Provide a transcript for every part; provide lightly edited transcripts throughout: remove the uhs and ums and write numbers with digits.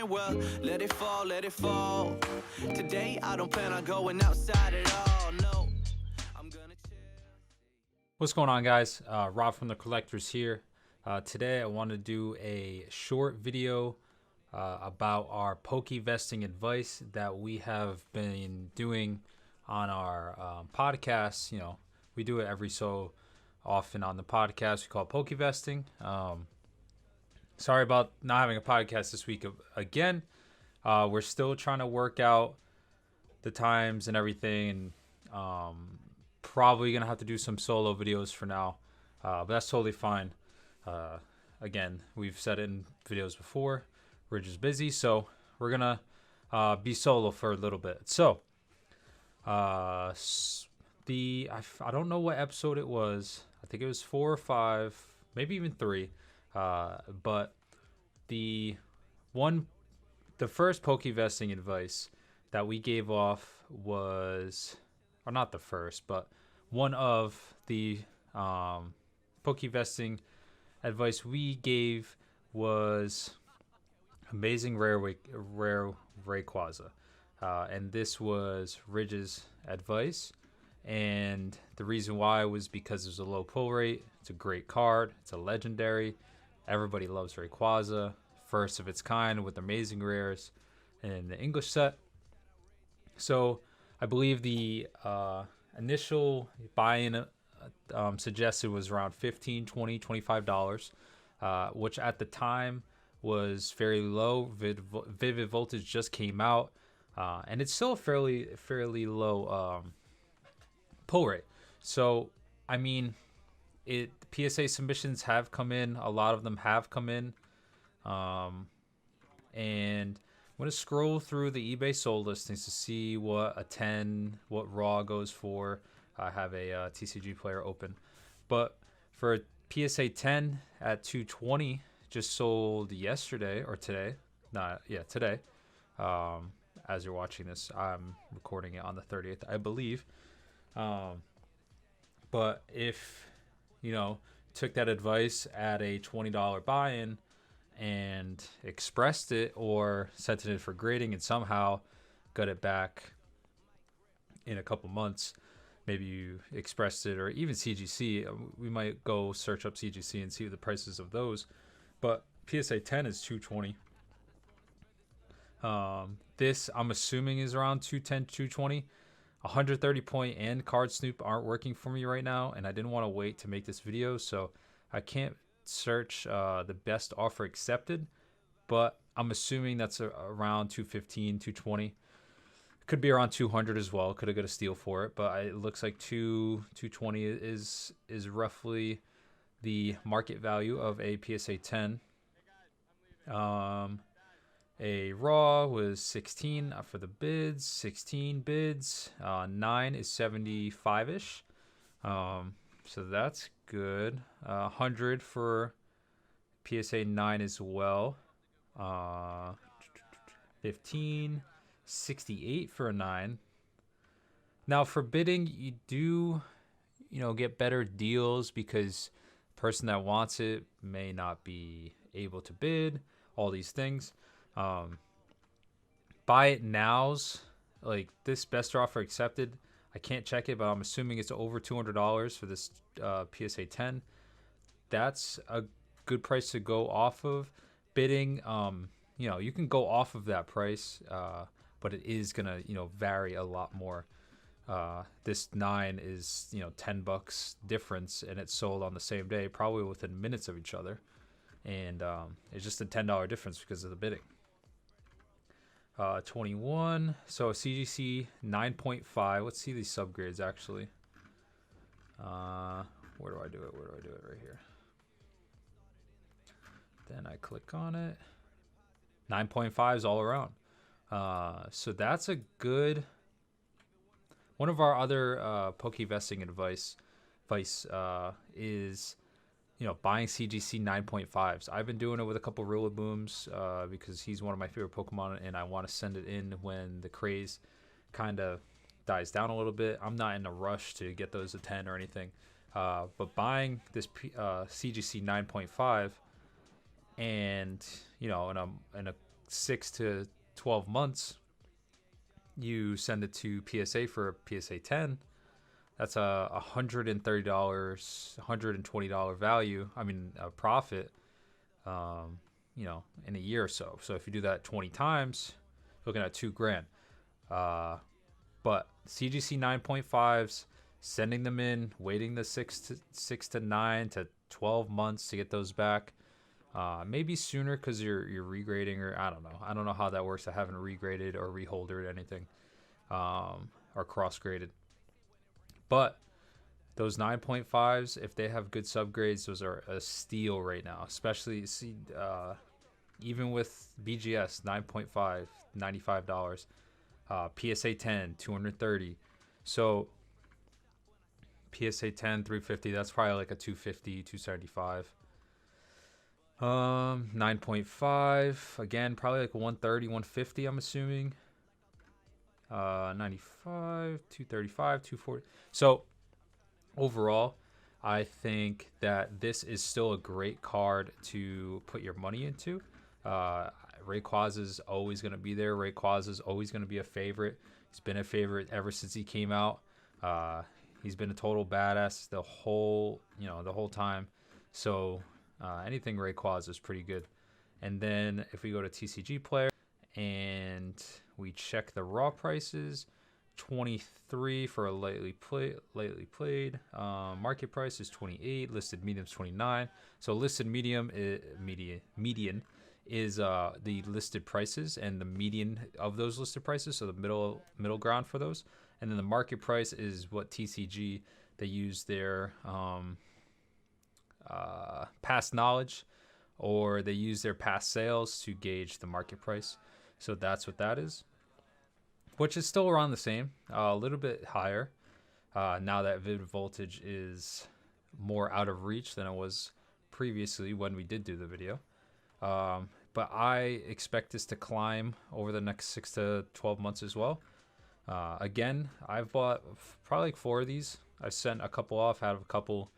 attention, well, let it fall, let it fall. Today I don't plan on going outside at all, no. I'm gonna chill. What's going on, guys? Rob from the Crelectors here. Today I want to do a short video about our Pokevesting advice that we have been doing on our podcast. You know, we do it every so often on the podcast. We call it Pokevesting. Sorry about not having a podcast this week again. We're still trying to work out the times and everything, and probably gonna have to do some solo videos for now, but that's totally fine. Again, we've said it in videos before, we're just busy, so we're gonna be solo for a little bit. So I don't know what episode it was. I think it was 4 or 5, maybe even 3. But the first Pokevesting advice that we gave off was, or not the first, but one of the Pokevesting advice we gave was amazing rare Rayquaza, and this was Ridge's advice. And the reason why was because there's a low pull rate. It's a great card. It's a legendary. Everybody loves Rayquaza. First of its kind with amazing rares in the English set. So I believe the initial buy-in suggested was around $15, $20, $25, which at the time was fairly low. Vivid Voltage just came out, and it's still a fairly low pull rate. So I mean, PSA submissions have come in. A lot of them have come in, and I'm gonna scroll through the eBay sold listings to see what what raw goes for. I have a TCG player open, but for a PSA 10 at 220, just sold yesterday or today. Today. As you're watching this, I'm recording it on the 30th, I believe. But if took that advice at a $20 buy-in and expressed it or sent it in for grading and somehow got it back in a couple months, maybe you expressed it, or even CGC, we might go search up CGC and see the prices of those. But PSA 10 is $220. This I'm assuming is around $210, $220. 130 point and card snoop aren't working for me right now, and I didn't want to wait to make this video, so I can't search the best offer accepted, but I'm assuming that's around 215, 220. Could be around 200 as well. Could have got a steal for it, but it looks like 220 is roughly the market value of a PSA 10. A raw was 16 for the bids, 16 bids, 9 is 75-ish, so that's good. 100 for PSA 9 as well, 15, 68 for a 9. Now for bidding, you do get better deals because the person that wants it may not be able to bid, all these things. Buy it nows, like this best offer accepted, I can't check it, but I'm assuming it's over $200 for this PSA 10. That's a good price to go off of. Bidding, you can go off of that price, but it is gonna vary a lot more. This 9 is $10 difference, and it's sold on the same day, probably within minutes of each other, and it's just a $10 difference because of the bidding. 21, so CGC 9.5. Let's see these subgrades actually. Where do I do it? Right here. Then I click on it. 9.5 is all around. So that's a good. One of our other Pokevesting advice is buying CGC 9.5s. I've been doing it with a couple Rillabooms because he's one of my favorite Pokemon, and I want to send it in when the craze kind of dies down a little bit. I'm not in a rush to get those to 10 or anything, but buying this CGC 9.5 and in a 6 to 12 months, you send it to PSA for a PSA 10. That's a $130, $120 value. I mean, a profit, in a year or so. So if you do that 20 times, you're looking at $2,000. But CGC 9.5s, sending them in, waiting the 6 to 9 to 12 months to get those back. Maybe sooner because you're regrading, or I don't know. I don't know how that works. I haven't regraded or reholdered anything, or cross graded. But those 9.5s, if they have good subgrades, those are a steal right now. Especially, even with BGS 9.5, $95. PSA 10, $230. So PSA 10, $350. That's probably like a $250, $275. 9.5, again, probably like $130, $150. I'm assuming. 95, $235, $240. So overall, I think that this is still a great card to put your money into. Rayquaza is always going to be there. Rayquaza is always going to be a favorite. He's been a favorite ever since he came out. He's been a total badass the whole time. So anything Rayquaza is pretty good. And then if we go to TCG Player and we check the raw prices, 23 for a lightly played. Market price is 28. Listed medium is 29. So listed median is the listed prices and the median of those listed prices. So the middle ground for those. And then the market price is what TCG, they use their past knowledge, or they use their past sales to gauge the market price. So that's what that is, which is still around the same, a little bit higher now that Vivid Voltage is more out of reach than it was previously when we did do the video. But I expect this to climb over the next 6 to 12 months as well. Again, I've bought probably like 4 of these. I sent a couple off, had a couple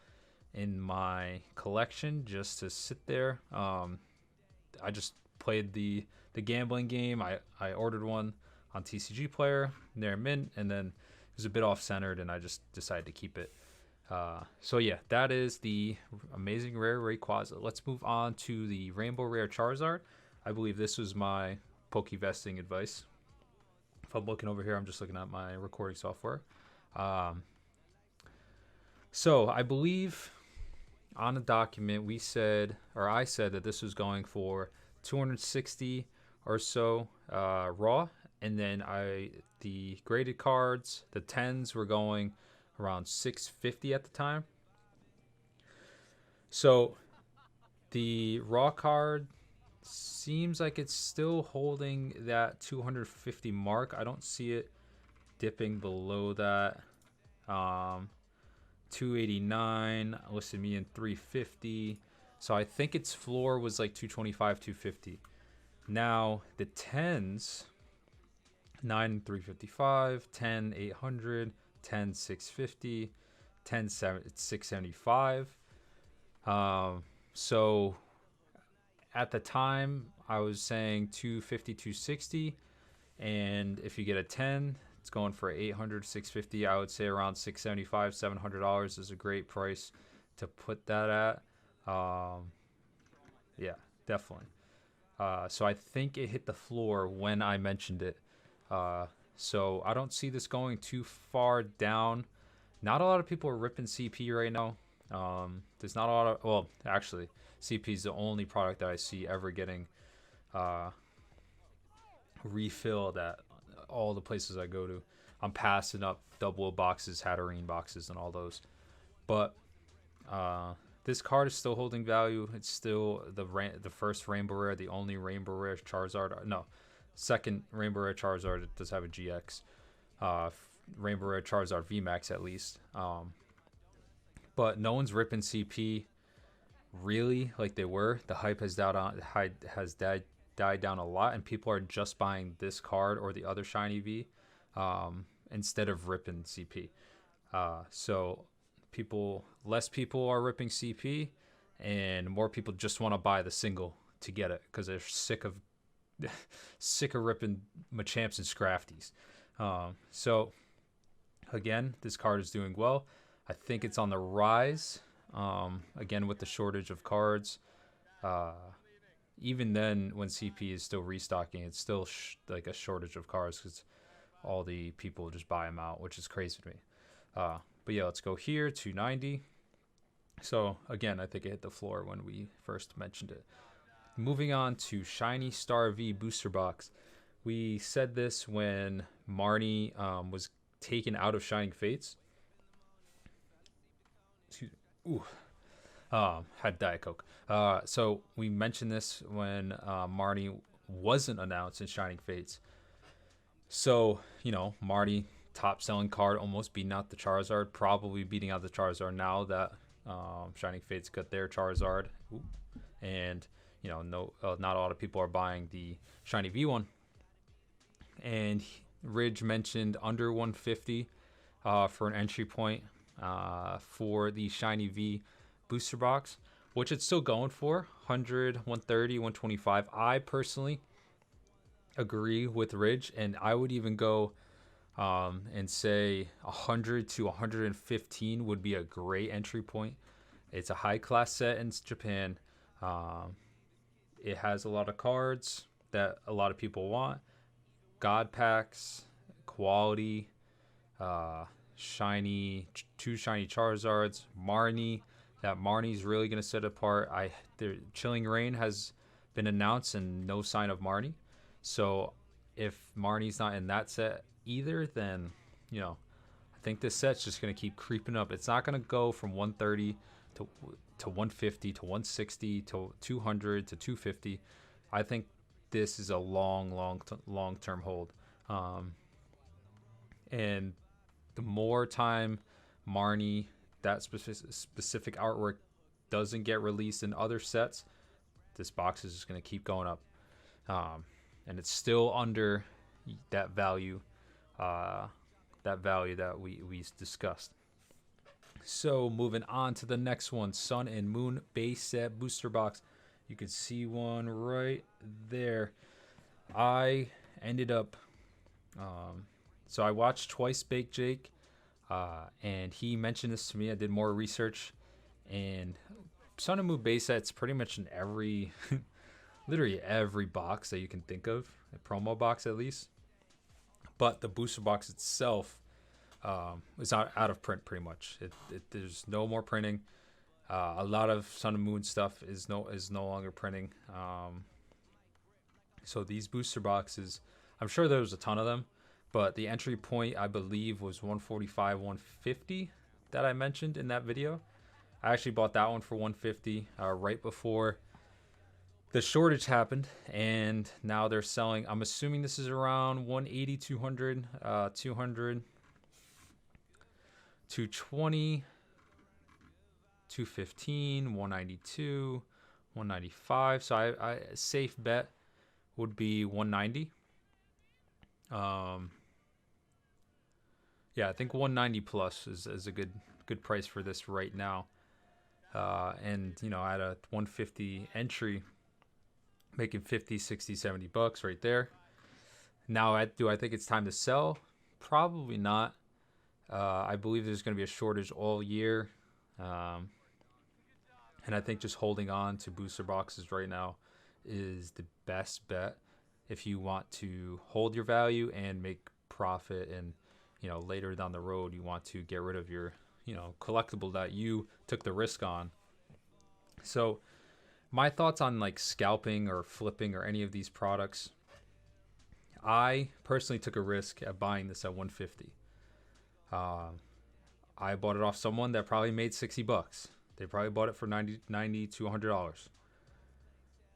in my collection just to sit there. I just played the gambling game. I ordered one on TCG Player, they're mint, and then it was a bit off-centered, and I just decided to keep it. So yeah, that is the amazing rare Rayquaza. Let's move on to the Rainbow Rare Charizard. I believe this was my Pokevesting advice. If I'm looking over here, I'm just looking at my recording software. So I believe on the document I said that this was going for 260 or so raw, and then the graded cards, the 10s were going around 650 at the time. So the raw card seems like it's still holding that 250 mark. I don't see it dipping below that. 289 listed me in 350. So I think its floor was like 225, 250. Now the 10s, 9 355, 10 800, 10 650, 10 675. So at the time I was saying 250, 260, and if you get a 10, it's going for 800, 650. I would say around 675, $700 is a great price to put that at. Yeah, definitely. So I think it hit the floor when I mentioned it. So I don't see this going too far down. Not a lot of people are ripping CP right now. There's not a lot of, well, actually, CP is the only product that I see ever getting refilled at all the places I go to. I'm passing up double boxes, Hatterene boxes, and all those. But this card is still holding value. It's still the first Rainbow Rare, the only Rainbow Rare Charizard. No, second Rainbow Rare Charizard. It does have a GX. Rainbow Rare Charizard VMAX at least. But no one's ripping CP really like they were. The hype has died down a lot, and people are just buying this card or the other shiny V instead of ripping CP. So less people are ripping CP, and more people just want to buy the single to get it because they're sick of sick of ripping Machamps and Scrafties. So again, this card is doing well. I think it's on the rise. Again, with the shortage of cards. Even then, when CP is still restocking, it's still like a shortage of cards because all the people just buy them out, which is crazy to me. But yeah, let's go here, 290. So again, I think it hit the floor when we first mentioned it. Moving on to Shiny Star V Booster Box. We said this when Marnie was taken out of Shining Fates. Excuse me. Ooh. Had Diet Coke. So we mentioned this when Marnie wasn't announced in Shining Fates. So, Marnie, top selling card, almost beating out the Charizard, probably beating out the Charizard now that Shining Fates got their Charizard. Ooh. And, not a lot of people are buying the Shiny V1. And Ridge mentioned under 150 for an entry point for the Shiny V booster box, which it's still going for 100, 130, 125. I personally agree with Ridge, and I would even go and say 100 to 115 would be a great entry point. It's a high class set in Japan. It has a lot of cards that a lot of people want. God packs, quality, shiny, 2 shiny Charizards, Marnie. That Marnie's really going to set apart. The Chilling Reign has been announced and no sign of Marnie. So if Marnie's not in that set either, then, I think this set's just going to keep creeping up. It's not going to go from 130 to 150 to 160 to 200 to 250. I think this is a long-term hold. And the more time Marnie, that specific artwork, doesn't get released in other sets, this box is just going to keep going up. And it's still under that value that we discussed. So moving on to the next one, Sun and Moon base set booster box. You can see one right there. I ended up so I watched Twice Baked Jake, and he mentioned this to me. I did more research, and Sun and Moon base sets pretty much in every literally every box that you can think of, a promo box at least. But the booster box itself is out of print pretty much. There's no more printing. A lot of Sun and Moon stuff is no longer printing. So these booster boxes, I'm sure there was a ton of them, but the entry point I believe was 145, 150 that I mentioned in that video. I actually bought that one for 150 right before the shortage happened, and now they're selling, I'm assuming this is around 180, 200, 200, 220, 215, 192, 195. So I safe bet would be 190. Yeah, I think 190 plus is a good price for this right now. And at a 150 entry, making 50, 60, 70 bucks right there. Now, do I think it's time to sell? Probably not. I believe there's going to be a shortage all year. And I think just holding on to booster boxes right now is the best bet if you want to hold your value and make profit, and later down the road you want to get rid of your collectible that you took the risk on. So my thoughts on like scalping or flipping or any of these products, I personally took a risk at buying this at 150. I bought it off someone that probably made 60 bucks. They probably bought it for 90 to $100.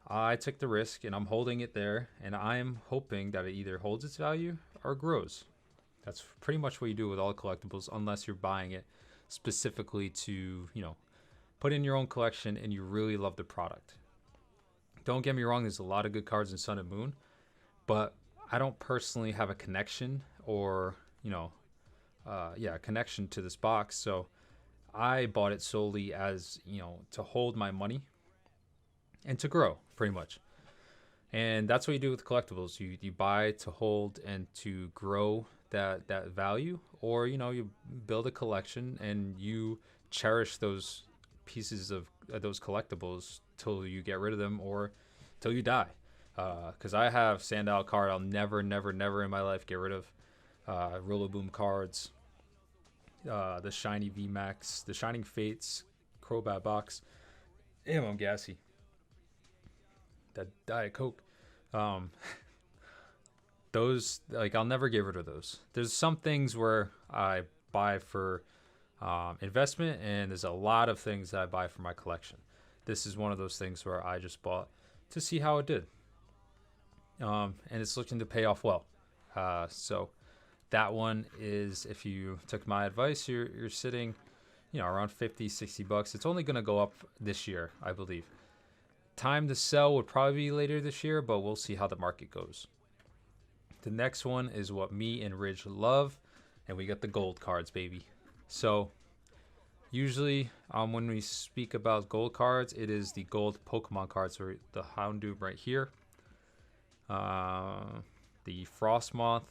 I took the risk and I'm holding it there, and I'm hoping that it either holds its value or grows. That's pretty much what you do with all collectibles, unless you're buying it specifically to, put in your own collection and you really love the product. Don't get me wrong, there's a lot of good cards in Sun and Moon, but I don't personally have a connection or, a connection to this box. So I bought it solely as, to hold my money and to grow, pretty much. And that's what you do with collectibles. You buy to hold and to grow that value, or you build a collection and you cherish those pieces of those collectibles till you get rid of them or till you die. Because I have Sandal card I'll never, never, never in my life get rid of. Rillaboom cards, the shiny VMAX, the Shining Fates, Crobat box. Damn, I'm gassy. That Diet Coke. Um, those, like, I'll never get rid of those. There's some things where I buy for investment, and there's a lot of things that I buy for my collection. This is one of those things where I just bought to see how it did. And it's looking to pay off well. So that one is, if you took my advice, you're sitting, around 50, 60 bucks. It's only going to go up this year, I believe. Time to sell would probably be later this year, but we'll see how the market goes. The next one is what me and Ridge love, and we got the gold cards, baby. So usually when we speak about gold cards, it is the gold Pokemon cards, or the Houndoom right here, the Frostmoth,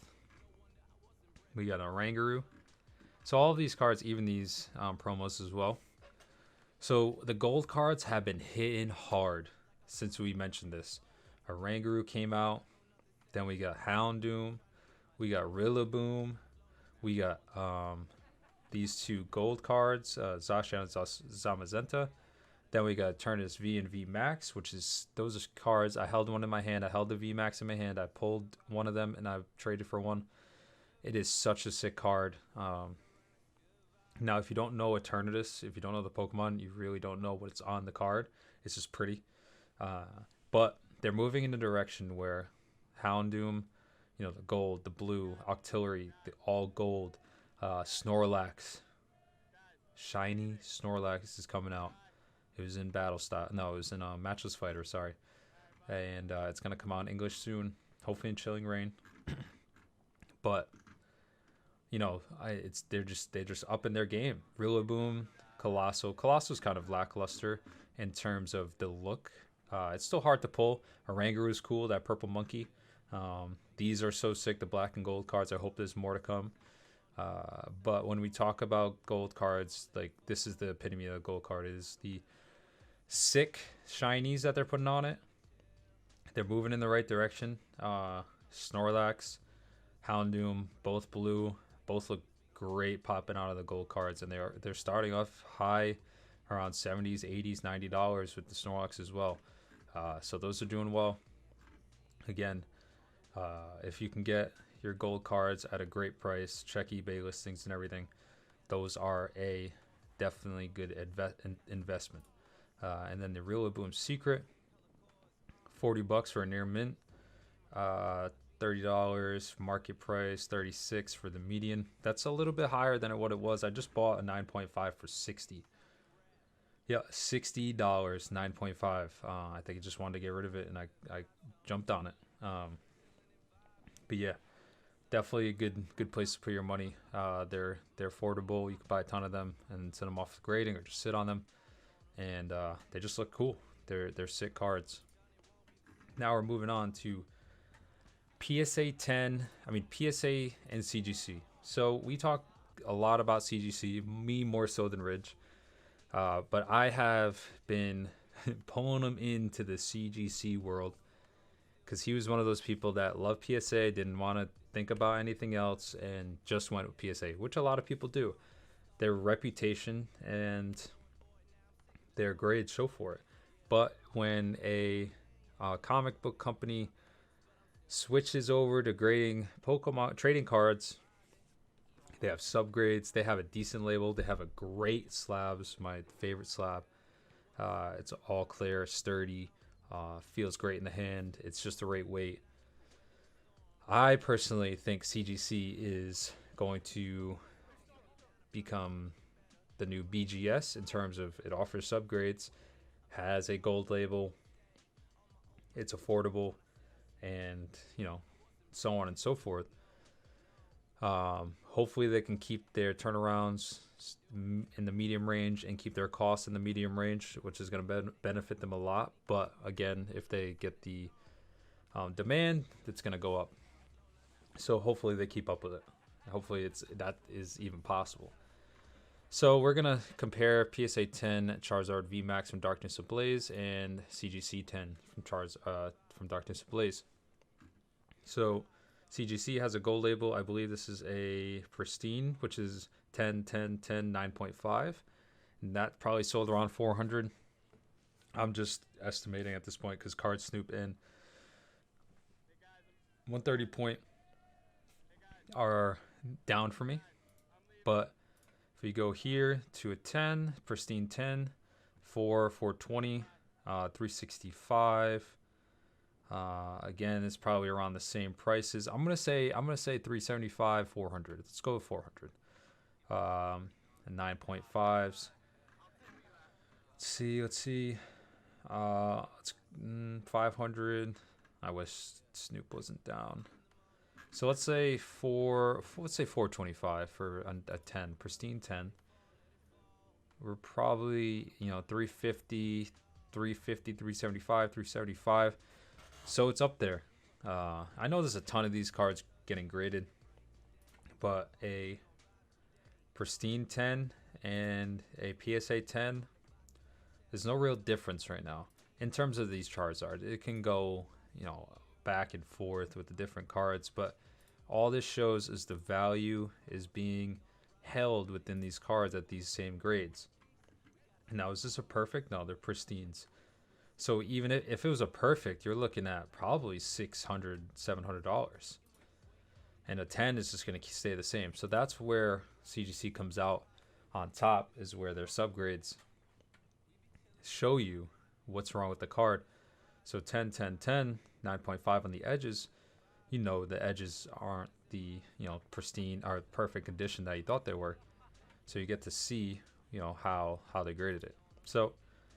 we got a Rangaroo. So all of these cards, even these promos as well. So the gold cards have been hitting hard since we mentioned this. A Rangaroo came out. Then we got Houndoom. We got Rillaboom. We got these two gold cards, Zacian and Zamazenta. Then we got Eternatus V and V Max, which is, those are cards. I held one in my hand. I held the V Max in my hand. I pulled one of them and I traded for one. It is such a sick card. Now, if you don't know Eternatus, if you don't know the Pokemon, you really don't know what's on the card. It's just pretty. But they're moving in a direction where Houndoom, the gold, the blue, Octillery, the all gold, Snorlax, shiny Snorlax is coming out. It was in Battle Style. No, it was in Matchless Fighter, sorry. And it's going to come out in English soon, hopefully in Chilling Reign. But they're just up in their game. Rillaboom, Colossal. Colossal's kind of lackluster in terms of the look. It's still hard to pull. Oranguru is cool, that purple monkey. These are so sick, the black and gold cards. I hope there's more to come. But when we talk about gold cards, like, this is the epitome of a gold card, is the sick shinies that they're putting on it. They're moving in the right direction. Snorlax, Houndoom, both blue, both look great popping out of the gold cards, and they're starting off high, around $70s, $80s, $90 with the Snorlax as well. So those are doing well. Again, if you can get your gold cards at a great price, check eBay listings and everything. Those are a definitely good investment. And then the Rillaboom Secret, $40 for a near mint. $30 market price, $36 for the median. That's a little bit higher than what it was. I just bought a 9.5 for $60. Yeah, $60, 9.5. I think I just wanted to get rid of it, and I jumped on it. But yeah, definitely a good place to put your money. They're affordable. You can buy a ton of them and send them off to grading or just sit on them, and they just look cool. They're sick cards. Now we're moving on to PSA and CGC. So we talk a lot about CGC, me more so than Ridge. But I have been pulling him into the CGC world because he was one of those people that loved PSA, didn't want to think about anything else, and just went with PSA, which a lot of people do. Their reputation and their grades show for it. But when a comic book company switches over to grading Pokemon trading cards, they have subgrades, they have a decent label, they have a great slabs, my favorite slab. It's all clear, sturdy, feels great in the hand, it's just the right weight. I personally think CGC is going to become the new BGS in terms of it offers subgrades, has a gold label, it's affordable, and so on and so forth. Hopefully they can keep their turnarounds in the medium range and keep their costs in the medium range, which is going to benefit them a lot. But again, if they get the demand, that's going to go up. So hopefully they keep up with it. Hopefully that is even possible. So we're going to compare PSA 10 Charizard VMAX from Darkness Ablaze and CGC 10 from Darkness Ablaze. So CGC has a gold label. I believe this is a pristine, which is 10, 10, 10, 9.5. And that probably sold around 400. I'm just estimating at this point because Card Snoop and 130 point are down for me. But if we go here to a 10, pristine 10, 420, 365. Again, it's probably around the same prices. I'm gonna say 375, 400. Let's go with 400. And 9.5s. Let's see. 500. I wish Snoop wasn't down. So let's say 425 for a 10, pristine 10. We're probably 350, 375, 375. So it's up there. I know there's a ton of these cards getting graded, but a pristine 10 and a PSA 10, there's no real difference right now in terms of these Charizard. It can go, back and forth with the different cards, but all this shows is the value is being held within these cards at these same grades. Now, is this a perfect? No, they're pristines. So even if it was a perfect, you're looking at probably $600, $700. And a 10 is just going to stay the same. So that's where CGC comes out on top, is where their subgrades show you what's wrong with the card. So 10, 10, 10, 9.5 on the edges. The edges aren't the pristine or perfect condition that you thought they were. So you get to see how they graded it. So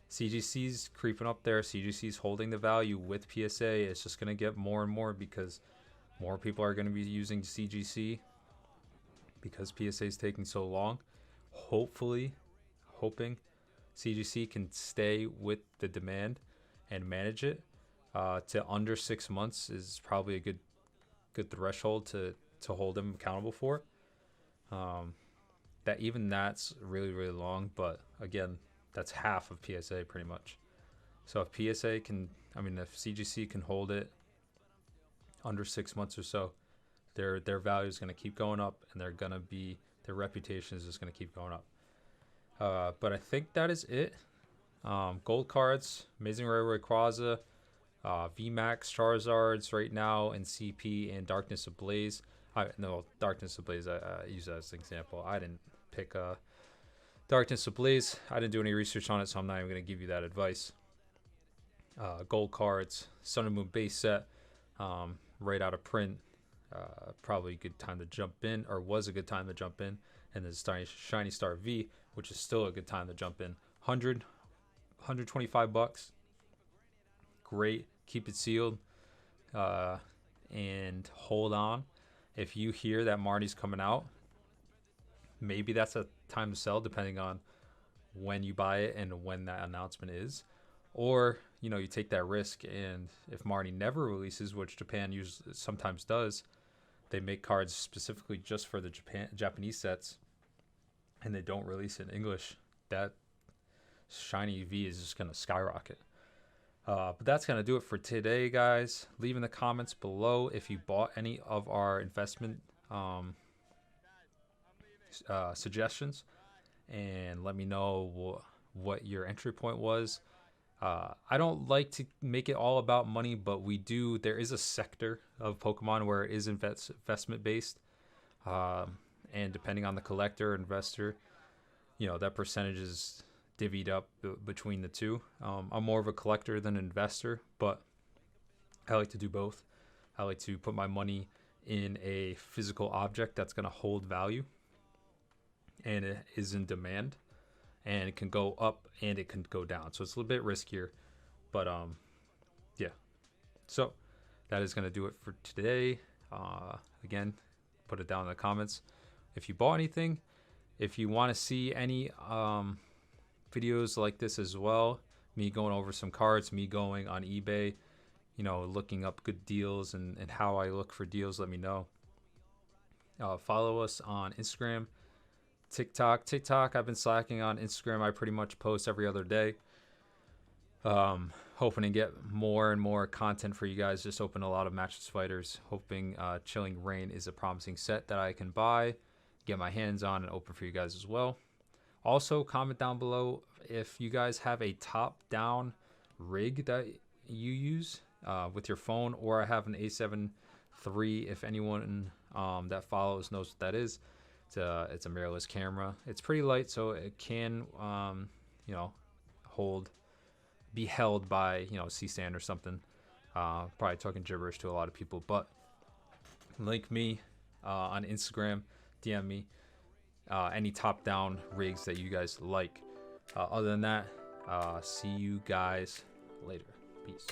CGC's creeping up there. CGC's holding the value with PSA. It's just going to get more and more because more people are going to be using CGC because PSA is taking so long. Hoping CGC can stay with the demand and manage it to under 6 months is probably a good threshold to hold them accountable for. That's really, really long, but again, that's half of PSA pretty much. So if CGC can hold it under 6 months or so, their value is going to keep going up, and their reputation is just going to keep going up. But I think that is it. Gold cards, Amazing Rare Rayquaza, VMAX Charizards right now, and CP and Darkness Ablaze. Darkness Ablaze, I use that as an example. I didn't pick Darkness Ablaze. I didn't do any research on it, so I'm not even going to give you that advice. Gold cards, Sun and Moon base set, right out of print. Probably a good time to jump in, or was a good time to jump in. And then Shiny Star V, which is still a good time to jump in. $125. Great. Keep it sealed. And hold on. If you hear that Marnie's coming out, maybe that's a time to sell, depending on when you buy it and when that announcement is. Or, you take that risk, and if Marnie never releases, which Japan sometimes does, they make cards specifically just for the Japanese sets, and they don't release it in English, that Shiny V is just going to skyrocket. But that's going to do it for today, guys. Leave in the comments below if you bought any of our investment suggestions, and let me know what your entry point was. I don't like to make it all about money, but there is a sector of Pokemon where it is investment based. And depending on the collector, investor, that percentage is divvied up between the two. I'm more of a collector than an investor, but I like to do both. I like to put my money in a physical object that's going to hold value and it is in demand, and it can go up and it can go down. So it's a little bit riskier, but yeah. So that is going to do it for today. Again, put it down in the comments if you bought anything. If you want to see any videos like this as well, me going over some cards, me going on eBay looking up good deals and how I look for deals, let me know. Follow us on Instagram, TikTok. I've been slacking on Instagram. I pretty much post every other day. Hoping to get more and more content for you guys. Just open a lot of Matchless Fighters. Hoping Chilling Reign is a promising set that I can buy, get my hands on, and open for you guys as well. Also, comment down below if you guys have a top-down rig that you use with your phone, or I have an A7 III. If anyone that follows knows what that is, it's a mirrorless camera. It's pretty light, so it can be held by C-stand or something. Probably talking gibberish to a lot of people, but link me on Instagram, DM me any top-down rigs that you guys like. Other than that, see you guys later. Peace.